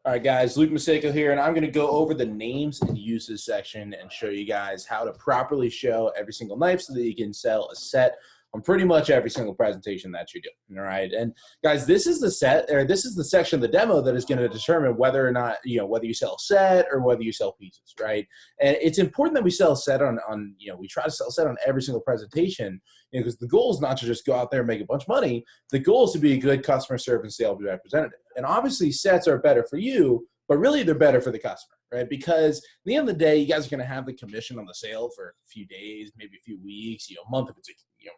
All right, guys, Luke Miseyko here, and I'm going to go over the names and uses section and show you guys how to properly show every single knife so that you can sell a set on pretty much every single presentation that you do. All right, and guys, this is the section of the demo that is going to determine whether or not, whether you sell a set or whether you sell pieces, right? And it's important that we sell a set on we try to sell a set on every single presentation, because the goal is not to just go out there and make a bunch of money. The goal is to be a good customer service sales representative. And obviously sets are better for you, but really they're better for the customer, right? Because at the end of the day, you guys are going to have the commission on the sale for a few days, maybe a few weeks, a month if it's a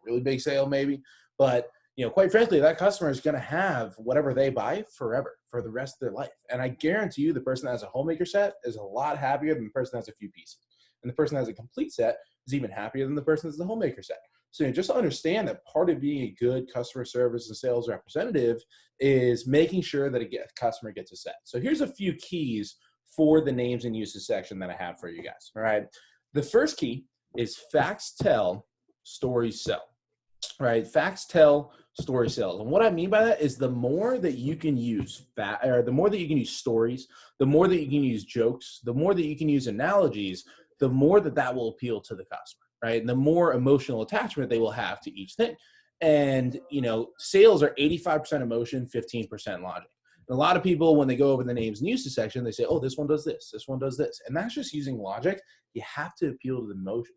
really big sale maybe. But quite frankly, that customer is going to have whatever they buy forever, for the rest of their life. And I guarantee you the person that has a homemaker set is a lot happier than the person that has a few pieces. And the person that has a complete set is even happier than the person that has the homemaker set. So just understand that part of being a good customer service and sales representative is making sure that a customer gets a set. So here's a few keys for the names and uses section that I have for you guys. All right. The first key is facts tell, stories sell. Right? Facts tell, story sells. And what I mean by that is the more that you can use the more that you can use stories, the more that you can use jokes, the more that you can use analogies, the more that will appeal to the customer. Right? And the more emotional attachment they will have to each thing. And, sales are 85% emotion, 15% logic. And a lot of people, when they go over the names and uses section, they say, oh, this one does this, this one does this. And that's just using logic. You have to appeal to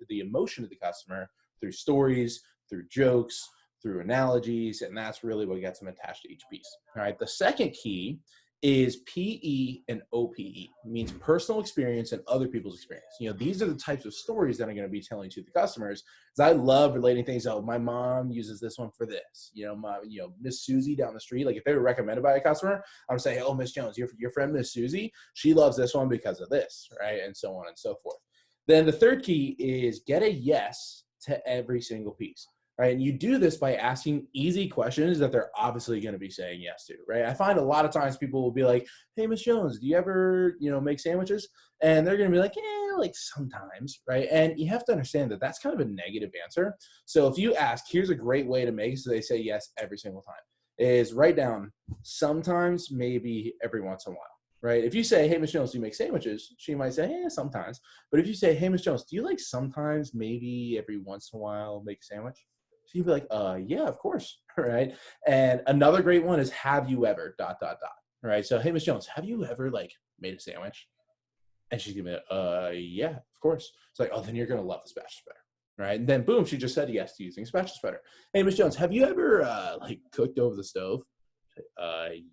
the emotion of the customer through stories, through jokes, through analogies, and that's really what gets them attached to each piece. All right. The second key is PE and OPE. It means personal experience and other people's experience. These are the types of stories that I'm going to be telling to the customers. Because I love relating things. Oh, my mom uses this one for this. Miss Susie down the street. Like if they were recommended by a customer, I'm saying, oh, Miss Jones, your friend Miss Susie, she loves this one because of this, right? And so on and so forth. Then the third key is get a yes to every single piece. Right. And you do this by asking easy questions that they're obviously going to be saying yes to. Right. I find a lot of times people will be like, hey, Miss Jones, do you ever, make sandwiches? And they're going to be like, yeah, like sometimes. Right. And you have to understand that that's kind of a negative answer. So if you ask, here's a great way to make it so they say yes every single time, is write down sometimes, maybe every once in a while. Right. If you say, hey, Miss Jones, do you make sandwiches? She might say, yeah, sometimes. But if you say, hey, Miss Jones, do you like sometimes, maybe every once in a while make a sandwich? So you'd be like, yeah, of course, right? And another great one is, have you ever, ... right? So, hey, Miss Jones, have you ever, made a sandwich? And she's gonna be, yeah, of course. It's like, oh, then you're going to love the spatula spreader, right? And then, boom, she just said yes to using spatula spreader. Hey, Miss Jones, have you ever, cooked over the stove?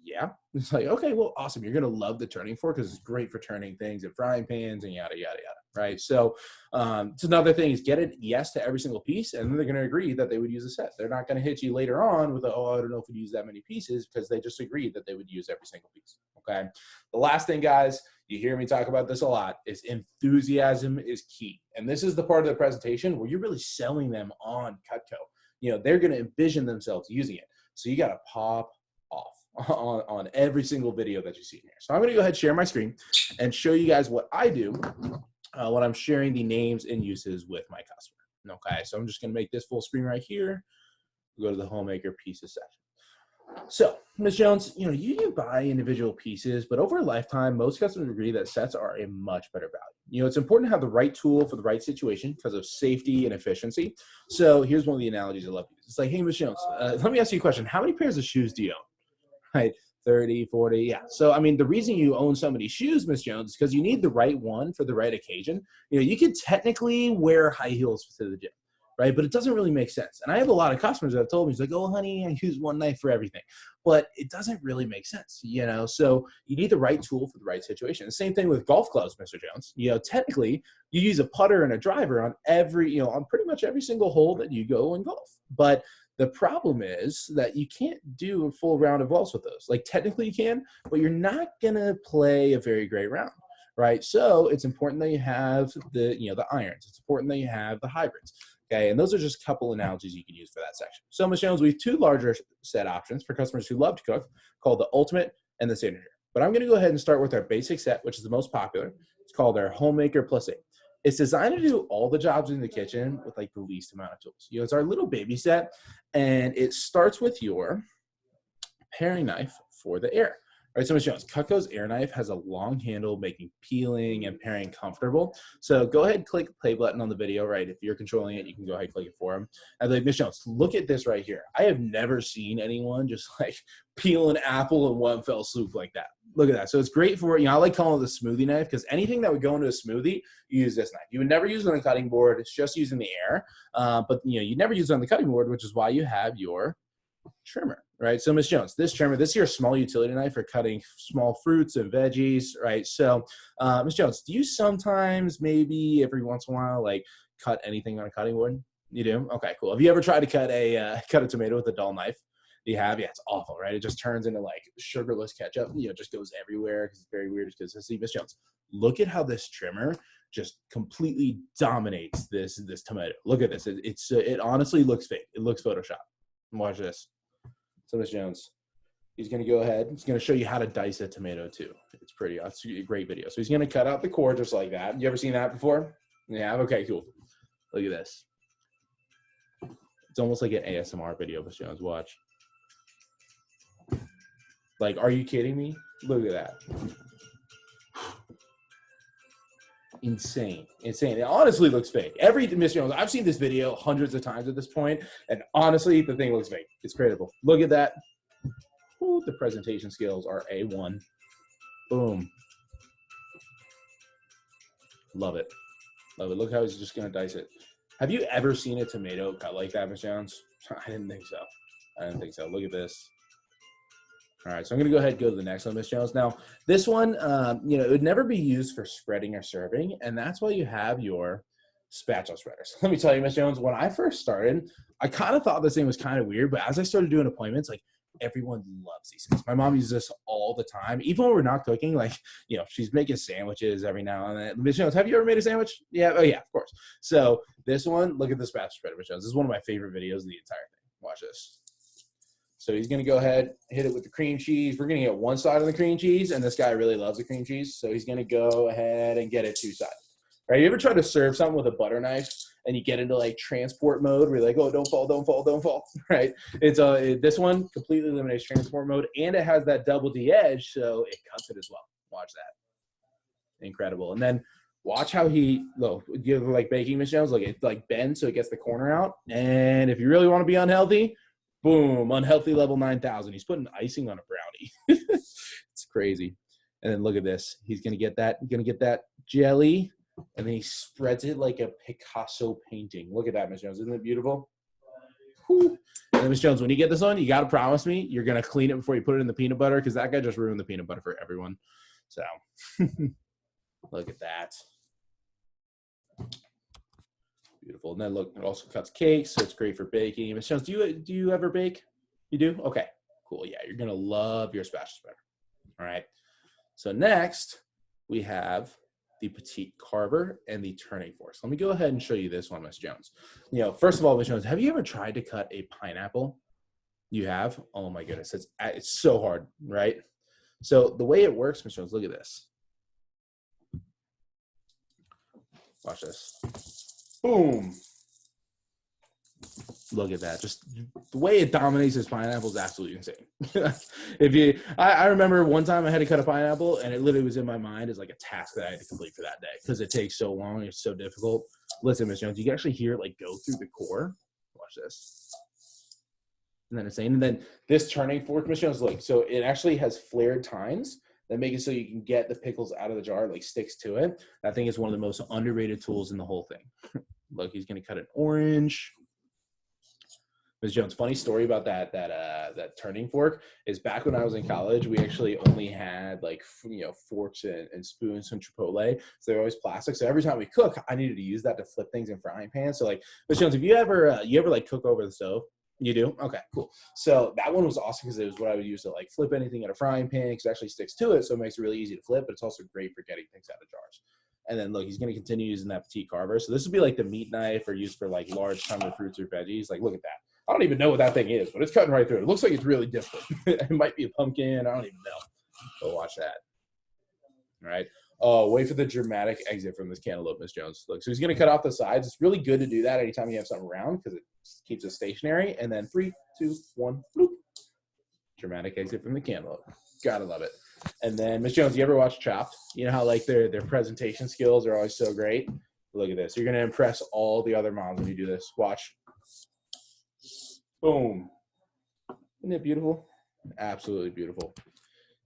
Yeah. It's like, okay, well, awesome. You're going to love the turning fork because it's great for turning things in frying pans and yada, yada, yada. Right. So it's another thing is get a yes to every single piece. And then they're going to agree that they would use a set. They're not going to hit you later on with, oh, I don't know if we'd use that many pieces, because they just agreed that they would use every single piece. Okay. The last thing, guys, you hear me talk about this a lot, is enthusiasm is key. And this is the part of the presentation where you're really selling them on Cutco. They're going to envision themselves using it. So you got to pop off on every single video that you see in here. So I'm going to go ahead and share my screen and show you guys what I do when I'm sharing the names and uses with my customer. Okay, so I'm just going to make this full screen right here. Go to the homemaker pieces section. So, Ms. Jones, you can buy individual pieces, but over a lifetime, most customers agree that sets are a much better value. It's important to have the right tool for the right situation because of safety and efficiency. So here's one of the analogies I love to use. It's like, hey, Ms. Jones, let me ask you a question. How many pairs of shoes do you own? Right, 30, 40, yeah. So, I mean, the reason you own so many shoes, Miss Jones, is because you need the right one for the right occasion. You could technically wear high heels to the gym, right? But it doesn't really make sense. And I have a lot of customers that have told me, it's like, oh, honey, I use one knife for everything. But it doesn't really make sense, So you need the right tool for the right situation. The same thing with golf clubs, Mr. Jones. Technically, you use a putter and a driver on on pretty much every single hole that you go in golf. But the problem is that you can't do a full round of golf with those. Like technically you can, but you're not going to play a very great round, right? So it's important that you have the irons. It's important that you have the hybrids. Okay, and those are just a couple analogies you can use for that section. So, Ms. Jones, we have two larger set options for customers who love to cook, called the Ultimate and the Signature. But I'm going to go ahead and start with our basic set, which is the most popular. It's called our Homemaker Plus 8. It's designed to do all the jobs in the kitchen with the least amount of tools. It's our little baby set, and it starts with your paring knife for the air. All right, so Ms. Jones, Cutco's air knife has a long handle, making peeling and paring comfortable. So go ahead and click the play button on the video, right? If you're controlling it, you can go ahead and click it for him. And like, Ms. Jones, look at this right here. I have never seen anyone just like peel an apple in one fell swoop like that. Look at that. So it's great for, I like calling it the smoothie knife because anything that would go into a smoothie, you use this knife. You would never use it on a cutting board. It's just using the air. But, you never use it on the cutting board, which is why you have your trimmer, right? So Ms. Jones, this trimmer, this is your small utility knife for cutting small fruits and veggies, right? So Ms. Jones, do you sometimes, maybe every once in a while, like cut anything on a cutting board? You do? Okay, cool. Have you ever tried to cut a tomato with a dull knife? You have? Yeah, it's awful, right? It just turns into like sugarless ketchup. It just goes everywhere because it's very weird. Because see, Ms. Jones, look at how this trimmer just completely dominates this tomato. Look at this. It honestly looks fake. It looks Photoshop. Watch this. So Ms. Jones, he's going to go ahead. He's going to show you how to dice a tomato too. It's a great video. So he's going to cut out the core just like that. You ever seen that before? Yeah. Okay, cool. Look at this. It's almost like an ASMR video, Ms. Jones. Watch. Like, are you kidding me? Look at that. Insane. It honestly looks fake. Ms. Jones, I've seen this video hundreds of times at this point, and honestly, the thing looks fake. It's credible. Look at that. Ooh, the presentation skills are A1. Boom. Love it. Love it. Look how he's just going to dice it. Have you ever seen a tomato cut like that, Ms. Jones? I didn't think so. Look at this. All right, so I'm going to go ahead and go to the next one, Ms. Jones. Now, this one, it would never be used for spreading or serving, and that's why you have your spatula spreaders. Let me tell you, Ms. Jones, when I first started, I kind of thought this thing was kind of weird, but as I started doing appointments, like, everyone loves these things. My mom uses this all the time, even when we're not cooking. Like, she's making sandwiches every now and then. Ms. Jones, have you ever made a sandwich? Yeah, oh yeah, of course. So this one, look at the spatula spreader, Ms. Jones. This is one of my favorite videos of the entire thing. Watch this. So he's going to go ahead, hit it with the cream cheese. We're going to get one side of the cream cheese, and this guy really loves the cream cheese, so he's going to go ahead and get it two sides. Right? You ever try to serve something with a butter knife, and you get into like transport mode where you're like, oh, don't fall, right? This one completely eliminates transport mode, and it has that double D edge, so it cuts it as well. Watch that. Incredible. And then watch how you have like baking, Ms. Jones, like it like bends so it gets the corner out. And if you really want to be unhealthy, boom, unhealthy level 9,000. He's putting icing on a brownie. It's crazy. And then look at this. He's going to get that jelly, and then he spreads it like a Picasso painting. Look at that, Ms. Jones. Isn't it beautiful? Whew. And then, Ms. Jones, when you get this on, you got to promise me you're going to clean it before you put it in the peanut butter, because that guy just ruined the peanut butter for everyone. So look at that. Beautiful. And then look, it also cuts cakes, so it's great for baking. Ms. Jones, do you ever bake? You do? Okay, cool. Yeah, you're gonna love your spatula spreader. All right. So next we have the petite Carver and the turning fork. So let me go ahead and show you this one, Ms. Jones. First of all, Ms. Jones, have you ever tried to cut a pineapple? You have? Oh my goodness, it's so hard, right? So the way it works, Ms. Jones, look at this. Watch this. Boom. Look at that. Just the way it dominates this pineapple is absolutely insane. I remember one time I had to cut a pineapple, and it literally was in my mind as like a task that I had to complete for that day because it takes so long. It's so difficult. Listen, Ms. Jones, you can actually hear it like go through the core. Watch this. Isn't that insane? And then this turning fork, Ms. Jones, look, so it actually has flared tines that make it so you can get the pickles out of the jar, like sticks to it. That thing is one of the most underrated tools in the whole thing. Look, he's going to cut an orange. Ms. Jones, funny story about that turning fork is back when I was in college, we actually only had like, forks and spoons from Chipotle. So they're always plastic. So every time we cook, I needed to use that to flip things in frying pans. So like, Ms. Jones, have you ever like cook over the stove? You do? Okay, cool. So that one was awesome because it was what I would use to like flip anything in a frying pan because it actually sticks to it. So it makes it really easy to flip, but it's also great for getting things out of jars. And then look, he's going to continue using that petite Carver. So this would be like the meat knife or used for like large chunk of fruits or veggies. Like, look at that. I don't even know what that thing is, but it's cutting right through it. It looks like it's really difficult. It might be a pumpkin. I don't even know. Go watch that. All right. Oh, wait for the dramatic exit from this cantaloupe, Ms. Jones. Look, so he's going to cut off the sides. It's really good to do that anytime you have something round because it keeps it stationary. And then 3, 2, 1, bloop. Dramatic exit from the cantaloupe. Gotta love it. And then, Miss Jones, you ever watch Chopped? You know how like their presentation skills are always so great? Look at this. You're going to impress all the other moms when you do this. Watch. Boom. Isn't it beautiful? Absolutely beautiful.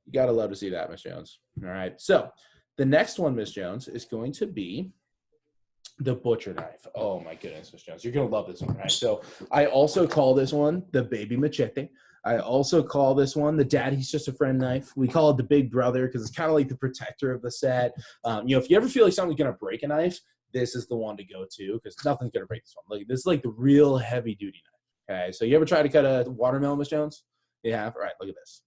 You got to love to see that, Miss Jones. All right. So the next one, Miss Jones, is going to be the butcher knife. Oh, my goodness, Miss Jones. You're going to love this one, right? So I also call this one the baby machete. I also call this one the daddy's just a friend knife. We call it the big brother because it's kind of like the protector of the set. If you ever feel like something's going to break a knife, this is the one to go to because nothing's going to break this one. Like, this is like the real heavy duty knife. Okay, so you ever try to cut a watermelon, Miss Jones? You have? All right, look at this.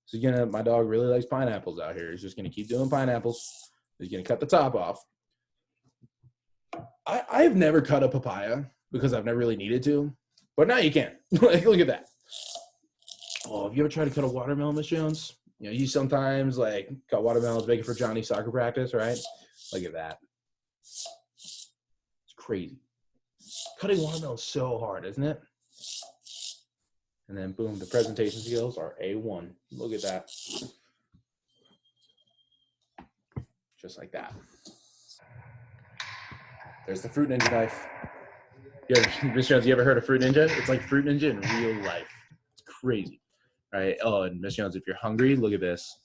So my dog really likes pineapples out here. He's just going to keep doing pineapples. He's going to cut the top off. I've never cut a papaya because I've never really needed to, but now you can. Like, look at that. Oh, have you ever tried to cut a watermelon, Miss Jones? You sometimes like cut watermelons, make it for Johnny's soccer practice, right? Look at that. It's crazy. Cutting watermelon is so hard, isn't it? And then boom, the presentation skills are A1. Look at that. Just like that. There's the Fruit Ninja knife. Miss Jones, you ever heard of Fruit Ninja? It's like Fruit Ninja in real life. It's crazy. All right. Oh, and Miss Jones, if you're hungry, look at this.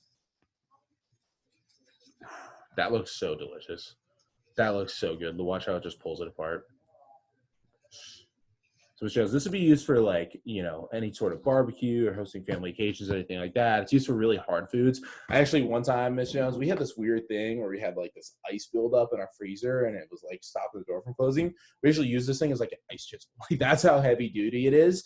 That looks so delicious. That looks so good. Watch how it just pulls it apart. So Miss Jones, this would be used for like, any sort of barbecue or hosting family occasions or anything like that. It's used for really hard foods. Actually, one time, Miss Jones, we had this weird thing where we had like this ice buildup in our freezer and it was like stopping the door from closing. We usually use this thing as like an ice chisel. Like, that's how heavy duty it is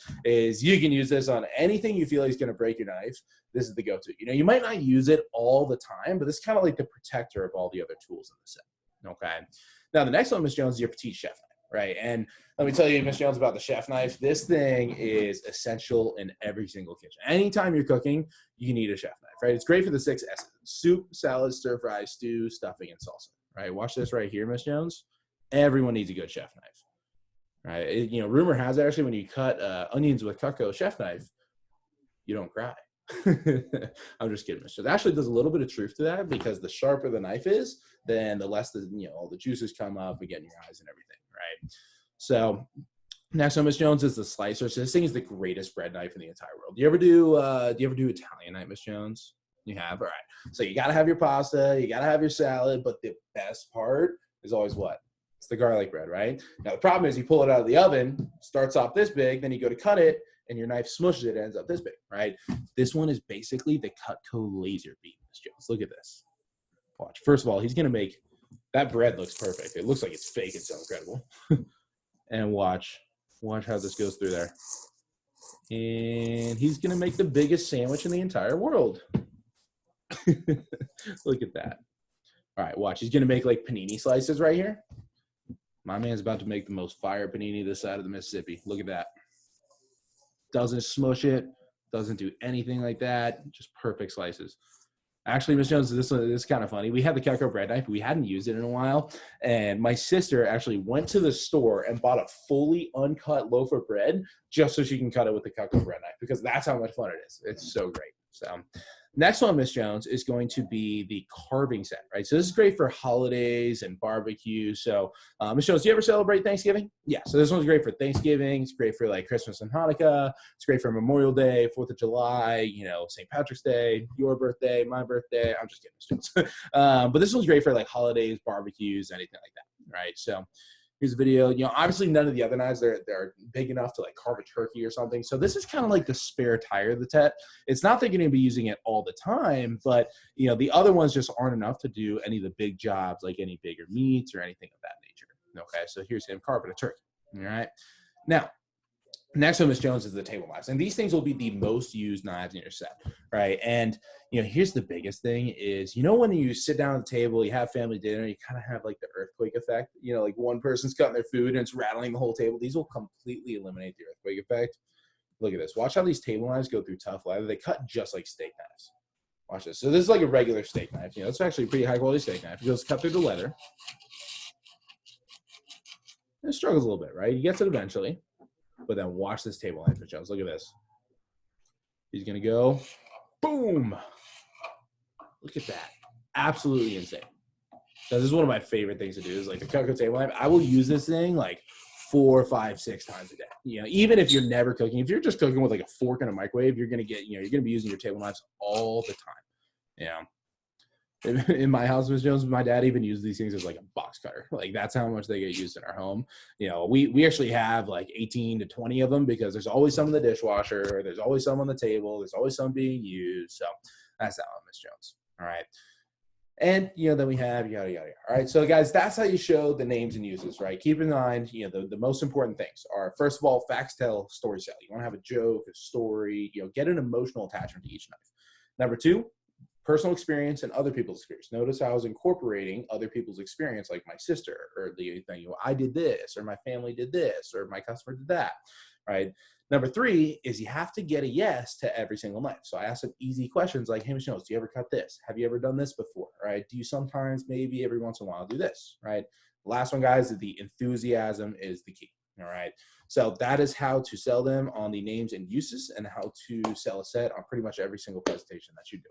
you can use this on anything you feel like is going to break your knife. This is the go-to. You might not use it all the time, but it's kind of like the protector of all the other tools in the set. Okay. Now, the next one, Miss Jones, is your petite chef knife. Right. And let me tell you, Miss Jones, about the chef knife. This thing is essential in every single kitchen. Anytime you're cooking, you need a chef knife, right? It's great for the 6 S's: soup, salad, stir fry, stew, stuffing, and salsa, right? Watch this right here, Miss Jones. Everyone needs a good chef knife, right? Rumor has it, actually, when you cut onions with Cutco chef knife, you don't cry. I'm just kidding, Miss Jones. Actually, there's a little bit of truth to that because the sharper the knife is, then the less all the juices come up and get in your eyes and everything, right? So next one, Miss Jones, is the slicer. So this thing is the greatest bread knife in the entire world. Do you ever do Italian night, Miss Jones? You have? All right. So you got to have your pasta, you got to have your salad, but the best part is always what? It's the garlic bread, right? Now, the problem is you pull it out of the oven, starts off this big, then you go to cut it, and your knife smushes it, ends up this big, right? This one is basically the Cutco laser beam, Miss Jones. Look at this. Watch. First of all, he's going to make that bread looks perfect. It looks like it's fake. It's so incredible. And watch how this goes through there. And he's going to make the biggest sandwich in the entire world. Look at that. All right, watch. He's going to make like panini slices right here. My man's about to make the most fire panini this side of the Mississippi. Look at that. Doesn't smush it. Doesn't do anything like that. Just perfect slices. Actually, Miss Jones, this is kind of funny. We had the Cutco bread knife. We hadn't used it in a while. And my sister actually went to the store and bought a fully uncut loaf of bread just so she can cut it with the Cutco bread knife because that's how much fun it is. It's so great. So next one, Miss Jones, is going to be the carving set, right? So this is great for holidays and barbecue. So Miss Jones, do you ever celebrate Thanksgiving? Yeah, so this one's great for Thanksgiving. It's great for like Christmas and Hanukkah. It's great for Memorial Day, 4th of July, St. Patrick's Day, your birthday, my birthday. I'm just kidding, Miss Jones. But this one's great for like holidays, barbecues, anything like that, right? So here's a video. Obviously none of the other knives, they're big enough to like carve a turkey or something. So this is kind of like the spare tire of the set. It's not that you're going to be using it all the time, but the other ones just aren't enough to do any of the big jobs, like any bigger meats or anything of that nature. Okay, so here's him carving a turkey. All right. Now, next one, Miss Jones, is the table knives. And these things will be the most used knives in your set, right? And, here's the biggest thing is, when you sit down at the table, you have family dinner, you kind of have like the earthquake effect, like one person's cutting their food and it's rattling the whole table. These will completely eliminate the earthquake effect. Look at this. Watch how these table knives go through tough leather. They cut just like steak knives. Watch this. So this is like a regular steak knife. It's actually a pretty high quality steak knife. It goes cut through the leather. And it struggles a little bit, right? He gets it eventually. But then watch this table knife, Miss Jones. Look at this. He's going to go, boom. Look at that. Absolutely insane. So this is one of my favorite things to do is like the Cocoa table lamp. I will use this thing like 4, 5, 6 times a day. You know, even if you're never cooking, if you're just cooking with like a fork and a microwave, you're going to get, you're going to be using your table knives all the time. You know, in my house, Ms. Jones, my dad even used these things as like a box cutter. Like that's how much they get used in our home. You know, we actually have like 18 to 20 of them because there's always some in the dishwasher. There's always some on the table. There's always some being used. So that's that one, Ms. Jones. All right. And, then we have yada, yada, yada. All right. So guys, that's how you show the names and uses, right? Keep in mind, the most important things are, first of all, facts tell, stories tell. You want to have a joke, a story, get an emotional attachment to each knife. Number 2, personal experience and other people's experience. Notice how I was incorporating other people's experience, like my sister, or I did this, or my family did this, or my customer did that, right? Number 3 is you have to get a yes to every single knife. So I ask some easy questions like, hey, Ms. Jones, do you ever cut this? Have you ever done this before, right? Do you sometimes, maybe every once in a while, do this, right? Last one, guys, is the enthusiasm is the key, all right? So that is how to sell them on the names and uses and how to sell a set on pretty much every single presentation that you do.